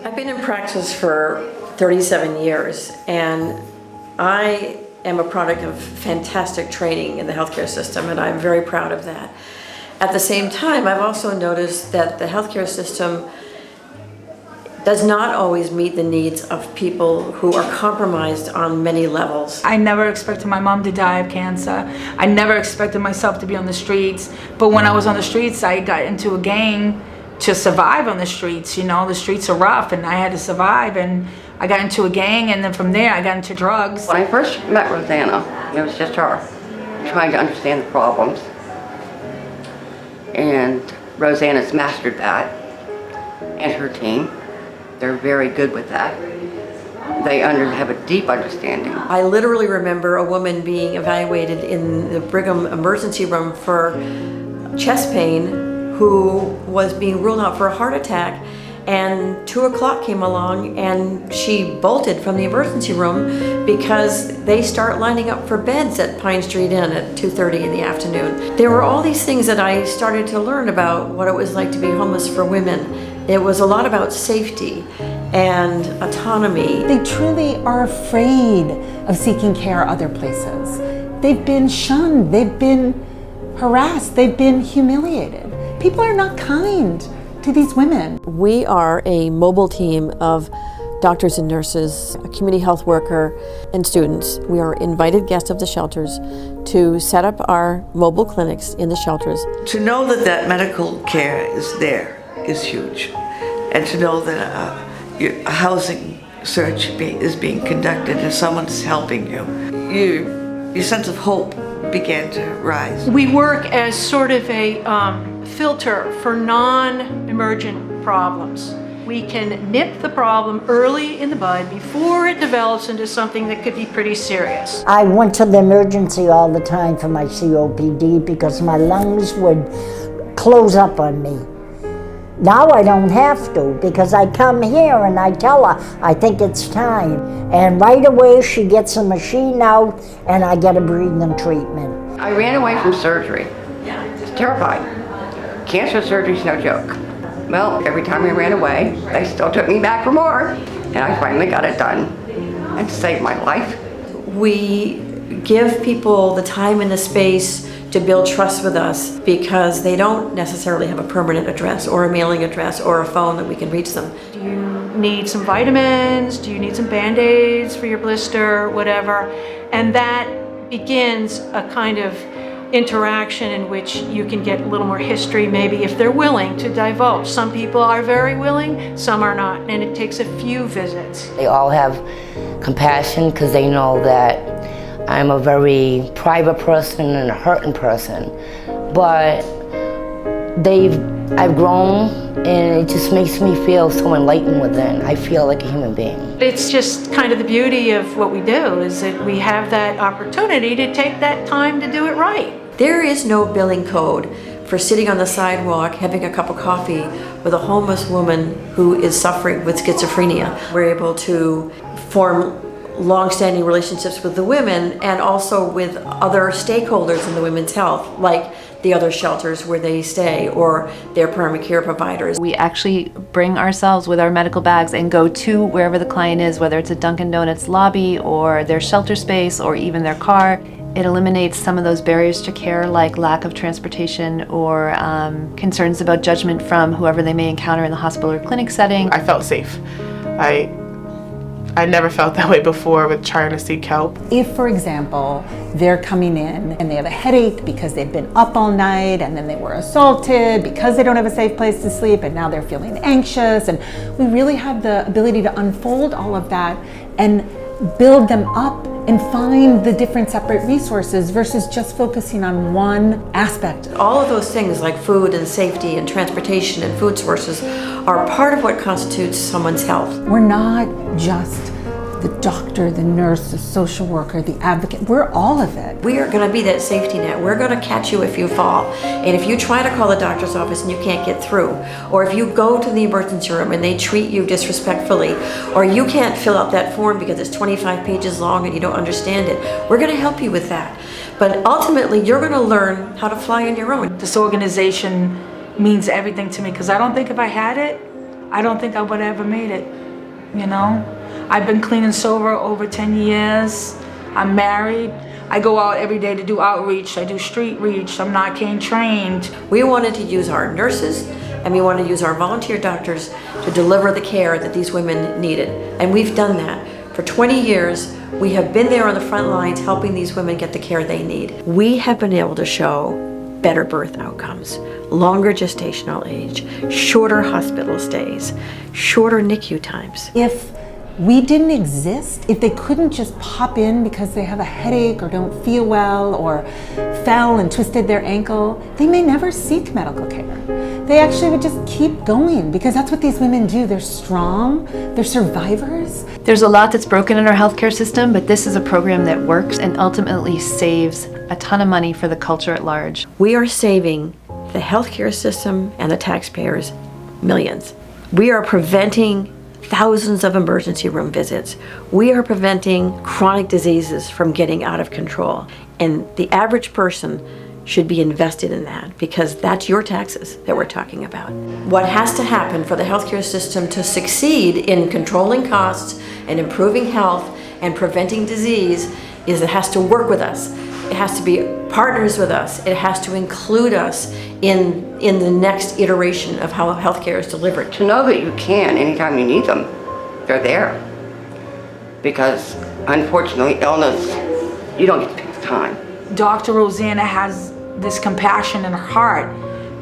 I've been in practice for 37 years, and I am a product of fantastic training in the healthcare system, and I'm very proud of that. At the same time, I've also noticed that the healthcare system does not always meet the needs of people who are compromised on many levels. I never expected my mom to die of cancer. I never expected myself to be on the streets. But when I was on the streets, I got into a gang to survive on the streets. You know, the streets are rough and I had to survive, and I got into a gang, and then from there I got into drugs. When I first met Rosanna, it was just her trying to understand the problems. And Rosanna's mastered that, and her team. They're very good with that. They have a deep understanding. I literally remember a woman being evaluated in the Brigham emergency room for chest pain who was being ruled out for a heart attack, and 2 o'clock came along and she bolted from the emergency room because they start lining up for beds at Pine Street Inn at 2:30 in the afternoon. There were all these things that I started to learn about what it was like to be homeless for women. It was a lot about safety and autonomy. They truly are afraid of seeking care other places. They've been shunned, they've been harassed, they've been humiliated. People are not kind to these women. We are a mobile team of doctors and nurses, a community health worker, and students. We are invited guests of the shelters to set up our mobile clinics in the shelters. To know that that medical care is there is huge, and to know that a housing search is being conducted and someone's helping you, your sense of hope began to rise. We work as sort of a filter for non-emergent problems. We can nip the problem early in the bud before it develops into something that could be pretty serious. I went to the emergency all the time for my COPD because my lungs would close up on me. Now I don't have to, because I come here and I tell her I think it's time. And right away she gets a machine out and I get a breathing treatment. I ran away from surgery. It's terrified. Cancer surgery's no joke. Well, every time I ran away, they still took me back for more. And I finally got it done and saved my life. We give people the time and the space to build trust with us because they don't necessarily have a permanent address or a mailing address or a phone that we can reach them. Do you need some vitamins? Do you need some Band-Aids for your blister? Whatever. And that begins a kind of interaction in which you can get a little more history, maybe, if they're willing to divulge. Some people are very willing, some are not, and it takes a few visits. They all have compassion because they know that I'm a very private person and a hurting person, but I've grown, and it just makes me feel so enlightened within. I feel like a human being. It's just kind of the beauty of what we do, is that we have that opportunity to take that time to do it right. There is no billing code for sitting on the sidewalk having a cup of coffee with a homeless woman who is suffering with schizophrenia. We're able to form long-standing relationships with the women and also with other stakeholders in the women's health, like the other shelters where they stay or their primary care providers. We actually bring ourselves with our medical bags and go to wherever the client is, whether it's a Dunkin' Donuts lobby or their shelter space or even their car. It eliminates some of those barriers to care, like lack of transportation or concerns about judgment from whoever they may encounter in the hospital or clinic setting. I felt safe. I never felt that way before with trying to seek help. If, for example, they're coming in and they have a headache because they've been up all night and then they were assaulted because they don't have a safe place to sleep and now they're feeling anxious, and we really have the ability to unfold all of that and build them up and find the different separate resources versus just focusing on one aspect. All of those things like food and safety and transportation and food sources are part of what constitutes someone's health. We're not just the doctor, the nurse, the social worker, the advocate. We're all of it. We are going to be that safety net. We're going to catch you if you fall. And if you try to call the doctor's office and you can't get through, or if you go to the emergency room and they treat you disrespectfully, or you can't fill out that form because it's 25 pages long and you don't understand it, we're going to help you with that. But ultimately, you're going to learn how to fly on your own. This organization means everything to me because I don't think if I had it, I don't think I would have ever made it, you know? I've been clean and sober over 10 years. I'm married. I go out every day to do outreach. I do street reach. I'm not cane trained. We wanted to use our nurses and we wanted to use our volunteer doctors to deliver the care that these women needed. And we've done that. For 20 years, we have been there on the front lines helping these women get the care they need. We have been able to show better birth outcomes, longer gestational age, shorter hospital stays, shorter NICU times. If we didn't exist, if they couldn't just pop in because they have a headache or don't feel well or fell and twisted their ankle, they may never seek medical care. They actually would just keep going because that's what these women do. They're strong, they're survivors. There's a lot that's broken in our healthcare system, but this is a program that works and ultimately saves a ton of money for the culture at large. We are saving the healthcare system and the taxpayers millions. We are preventing thousands of emergency room visits. We are preventing chronic diseases from getting out of control. And the average person should be invested in that because that's your taxes that we're talking about. What has to happen for the healthcare system to succeed in controlling costs and improving health and preventing disease is it has to work with us. It has to be partners with us. It has to include us in the next iteration of how healthcare is delivered. To know that you can anytime you need them, they're there. Because unfortunately, illness, you don't get to pick the time. Dr. Rosanna has this compassion in her heart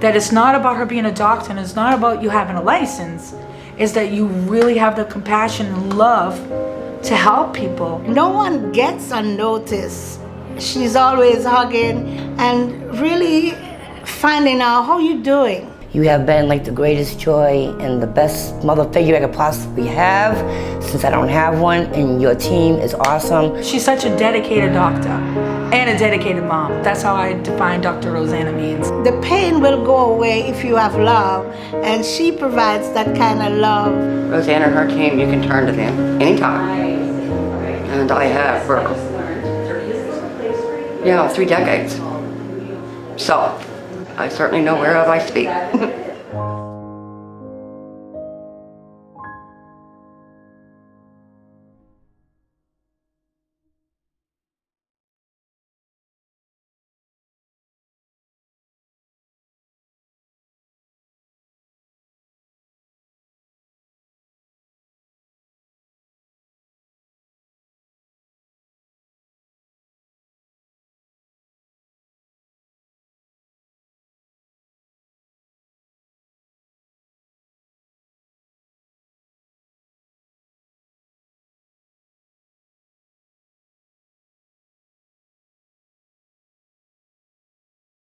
that it's not about her being a doctor and it's not about you having a license. It's that you really have the compassion and love to help people. No one gets unnoticed. She's always hugging and really finding out how you doing. You have been like the greatest joy and the best mother figure I could possibly have since I don't have one, and your team is awesome. She's such a dedicated doctor and a dedicated mom. That's how I define Dr. Rosanna Means. The pain will go away if you have love, and she provides that kind of love. Rosanna and her team, you can turn to them anytime. And I have for 3 decades. So, I certainly know whereof I speak.